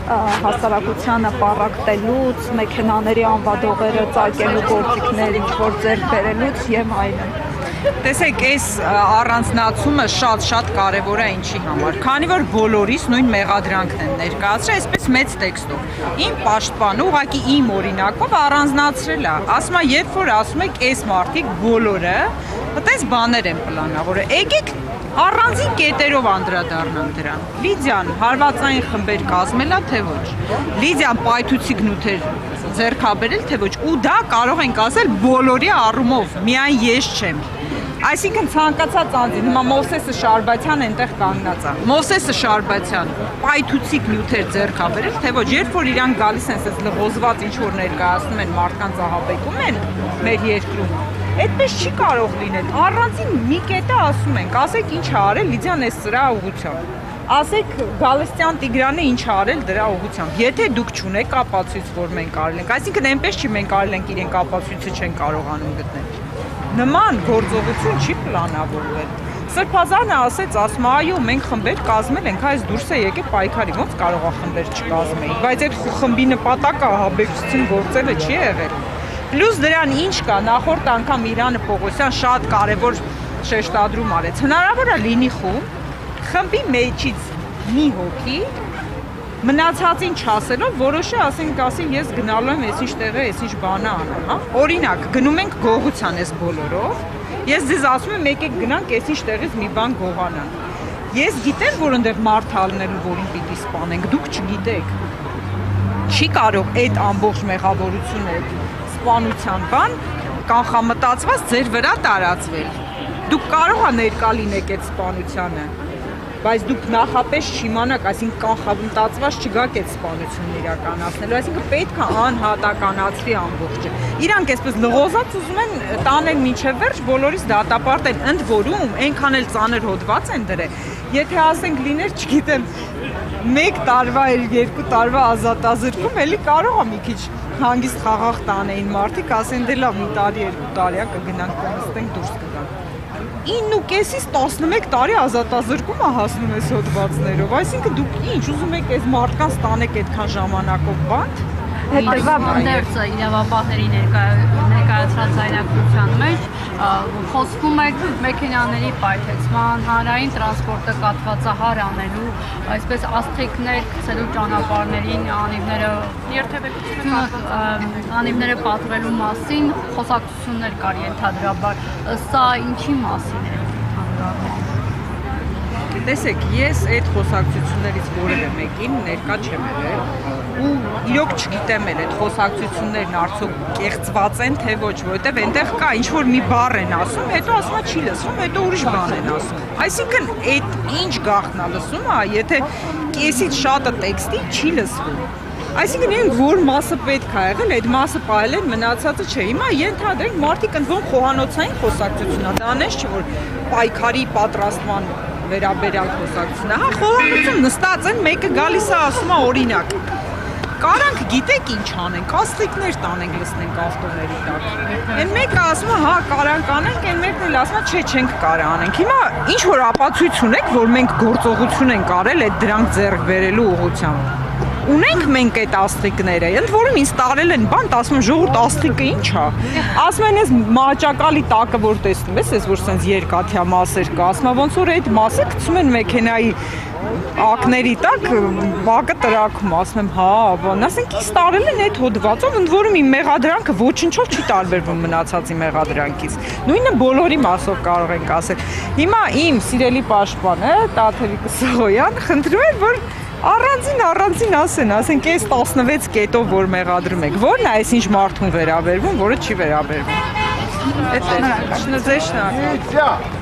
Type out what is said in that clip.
հասարակությանը պառակտելուց, մեքենաների անվադողերը ծակելու գործիքներ ինչ-որ ձեռք բերելուց և այլն։ Տեսեք, այս առանձնացումը շատ կարևոր է ինչի համար, քանի որ բոլորիս նույն մեղադրանքն են ներկայացրել, այսպես մեծ տեքստով։ Իմ պաշտպանը ուղղակի իմ օրինակով առանձնացրել է, ասում է, երբ որ ասում եք այս մարդիկ բոլորը, այդպես բաներ են պլանավորել, եկեք առանձին կետերով անդրադառնանք դրան։ Լիդիան հարվածային խմբեր կազմել է, թե ոչ։ Լիդիան պայթուցիկ նյութեր ձեռքաբերել, թե ոչ, ու դա կարող ենք ասել բոլորի առումով, միայն ես չեմ։ Այսինքն ցանկացած անձի, հիմա Մովսեսը Շարբաթյան այնտեղ կանգնած է։ Մովսեսը Շարբաթյան պայթուցիկ նյութեր ձեռքաբերել, թե ոչ, երբ որ իրանք գալիս են այսպես լղոզված ինչ որ ներկայացնում են մարդկանց ահաբեկում են մեր երկրում, այդպես չի կարող լինել։ Առանձին մի կետը ասում ենք, ասեք ինչ ա արել Լիդիան այս սրա ուղղությամբ։ Ասեք Գալստյան Տիգրանը ինչ ա արել դրա ուղղությամբ։ Եթե դուք չունեք ապացույց, որ մենք արել ենք, այսինքն այնպես չի մենք արել ենք, իրենք ապացույցը չեն կարողանում գտնել։ Նման գործողություն չի պլանավորվել։ Սրբազանը ասեց, ասում այո, մենք խմբեր կազմել ենք, այս դուրս է եկել պայքարի, ոնց կարող է խմբեր չկազմեին, բայց այդ խմբի նպատակը ահաբեկչություն գործելը չի եղել։ Պլյուս դրան ինչ կա, նախորդ անգամ Իրանը Պողոսյան շատ կարևոր շեշտադրում արեց։ Հնարավոր է լինի խմբի մեջից մի հոգի մնացածին չասելով որոշի, ասի ես գնալու եմ այսինչ տեղը, այսինչ բանը անեմ, հա։ Օրինակ, գնում ենք գողության այս բոլորով, ես ձեզ ասում եմ եկեք գնանք այսինչ տեղից մի բան գողանանք։ Ես գիտեմ, որ այնտեղ մարդ ալնելու, որին պիտի սպանենք, դուք չգիտեք։ Չի կարող այդ ամբողջ մեղավորությունը, սպանության բան կանխամտածված ձեր վրա տարածվել։ Դուք կարող եք ներկա լինեք այդ սպանությանը, բայց դուք նախապես չիմանաք, այսինքն կանխամտածված չգաք այդ սպանությունն իրականացնելու, այսինքն պետք է անհատականացվի ամբողջը։ Իրանք այսպես լղոզած ուզում են տանել մինչև վերջ, բոլորիս դատապարտել, ընդ որում այնքան էլ ծանր հոդված են դրել։ Եթե ասենք լիներ, չգիտեմ, 1 տարվա, 2 տարվա ազատազրկում, էլի կարող է մի քիչ հանգիստ խաղաղ տանեին մարդիկ, ասեն դե լավ, մի տարի, 2 տարի կգնանք կնստենք, դուրս կգանք։ 9.5-ից 11 տարի ազատազրկումը հասնում է հոդվածներով, այսինքն դուք ինչ ուզում եք այս մարդկանց տանեք այդքան ժամանակով բանտ։ Հետևաբար իրավապահների ներկայացրած ձայնագրության մեջ խոսվում է մեքենաների պայթեցման, հանրային տրանսպորտը կաթվածահար անելու, այսպես աստղիկներ գցելու ճանապարհներին, անիվները պատռելու մասին խոսակցություններ կար ենթադրաբար, սա ինչի մասին է հանդիպում։ Տեսեք, ես այդ խոսակցություններից որևէ մեկին ներկա չեմ եղել ու իրոք չգիտեմ էլ այդ խոսակցություններն արդյոք կեղծված են թե ոչ, որովհետև այնտեղ կա ինչ որ մի բառ են ասում, հետո ասում է չի լսվում, հետո ուրիշ բան են ասում։ Այսինքն այդ ինչ գաղտնա լսում է, եթե կեսից շատը տեքստի չի լսվում։ Այսինքն իրենք որ մասը պետք է եղել, այդ մասը պահել են, մնացածը չէ։ Հիմա ենթադրենք մարդիկ ընդ որում խոհանոցային խոսակցություն է, դա անես չէ որ պայքարի պատրաստման վերաբերյալ խոսակցությունը, հա, խոհանոցում նստած են, մեկը գալիս է ասում է օրինակ, կարանք գիտեք ինչ անենք, աստղիկներ տանենք լսնենք ավտոների տակ։ Այն մեկը ասում է, հա, կարանք անենք, այն մեկն էլ ասում է, չէ, չենք կարող անենք։ Հիմա ինչ որ ապացույց ունեք, որ մենք գործողություն ենք արել այդ դրանք ձեռք բերելու ուղղությամբ։ Ունենք մենք այդ աստղիկները, ընդ որում ինձ տարել են բան, ասում են ժողովուրդ աստղիկը ինչ է։ Ասում են այս մաճակալի տակը որ տեսնում ես, որ սենց երկաթյա մասեր կա, ասում են ոնց որ այդ մասը գցում են մեքենայի ակների տակ, բակը տրաքում, ասում եմ, հա, բան, ասենք ինձ տարել են այդ հոդվածով, ընդ որում իմ մեղադրանքը ոչնչով չի տարբերվում մնացածի մեղադրանքից։ Նույնը բոլորի մասով կարող ենք ասել։ Հիմա իմ սիրելի պաշտպանը Տաթևիկ Սողոյան խնդրում է, որ առանձին ասենք այս 16 կետով որ մեղադրում եք, որն է այսինչ մարդուն վերաբերվում, որը չի վերաբերվում։ Այդ է, շնորհակալ։